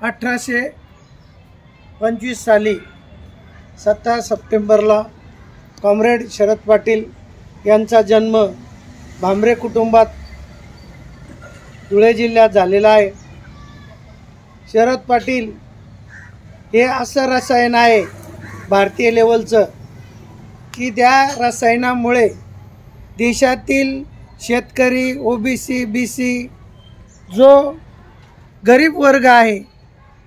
1825 साली 17 सप्टेंबरला कॉम्रेड शरद पाटील यांचा जन्म भामरे कुटुंबात धुळे जिल्ह्यात झालेला आहे। शरद पाटील हे असं रसायन आहे भारतीय लेवलचं की त्या रसायनामुळे देशातील शेतकरी, ओबीसी, बीसी जो गरीब वर्ग आहे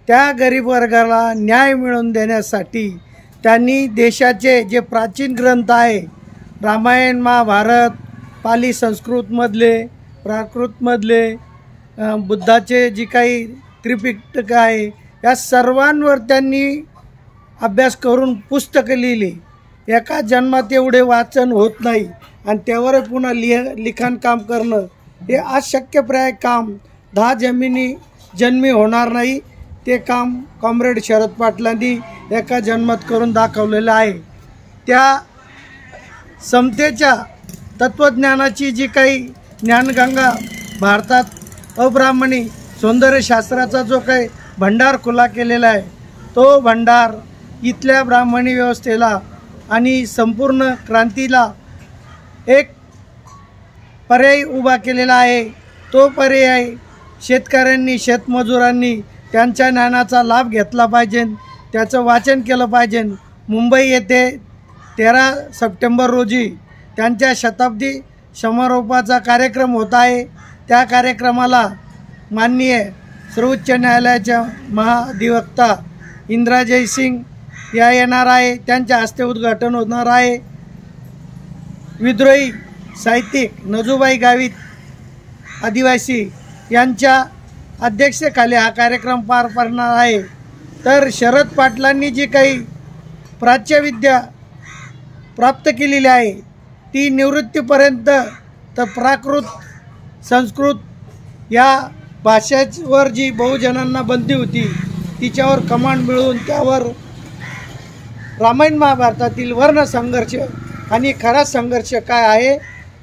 त्या गरीब वर्गाला न्याय मिळवून देण्यासाठी त्यांनी देशाचे जे प्राचीन ग्रंथ आहे रामायण, महाभारत, पाली संस्कृतमधले, प्राकृतमधले, बुद्धाचे जी काही त्रिपिटक आहे या सर्वांवर त्यांनी अभ्यास करून पुस्तकं लिहिली। एका जन्मात एवढे वाचन होत नाही आणि त्यावर पुन्हा लिखाण काम करणं हे अशक्यप्राय काम 10 जन्मी होणार नाही। ते काम कॉम्रेड शरद पाटलांनी एका जन्मात करून दाखवलेलं आहे। त्या समतेच्या तत्त्वज्ञानाची जी काही ज्ञानगंगा भारतात अब्राह्मणी सौंदर्यशास्त्राचा जो काही भंडार खुला केलेला आहे तो भंडार इथल्या ब्राह्मणी व्यवस्थेला आणि संपूर्ण क्रांतीला एक पर्याय उभा केलेला आहे। तो पर्याय शेतकऱ्यांनी, शेतमजुरांनी त्यांच्या ज्ञानाचा लाभ घेतला पाहिजे, त्याचं वाचन केलं पाहिजे। मुंबई येथे 13 सप्टेंबर रोजी त्यांच्या शताब्दी समारोपाचा कार्यक्रम होत आहे। त्या कार्यक्रमाला माननीय सर्वोच्च न्यायालयाच्या महाधिवक्ता इंदिरा जयसिंग या येणार आहे। त्यांच्या हस्ते उद्घाटन होणार आहे। विद्रोही साहित्यिक नजूबाई गावित आदिवासी यांच्या अध्यक्षतेखाली हा कार्यक्रम पार पडणार आहे। तर शरद पाटलांनी जी काही प्राच्यविद्या प्राप्त केलेली आहे ती निवृत्तीपर्यंत तर प्राकृत, संस्कृत या भाषेवर जी बहुजनांना बंदी होती तिच्यावर कमांड मिळवून त्यावर रामायण महाभारतातील वर्णसंघर्ष आणि खरा संघर्ष काय आहे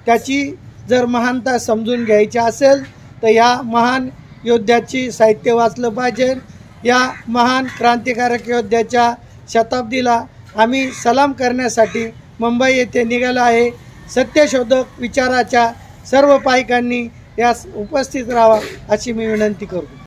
त्याची जर महानता समजून घ्यायची असेल तर या महान योद्ध्याची साहित्य वाचलं पाहिजे। या महान क्रांतिकारक योद्ध्याच्या शताब्दीला आम्ही सलाम करण्यासाठी मुंबई येथे निघालो आहे। सत्यशोधक विचाराच्या सर्व पायकांनी यास उपस्थित राहावा अशी मी विनंती करतो।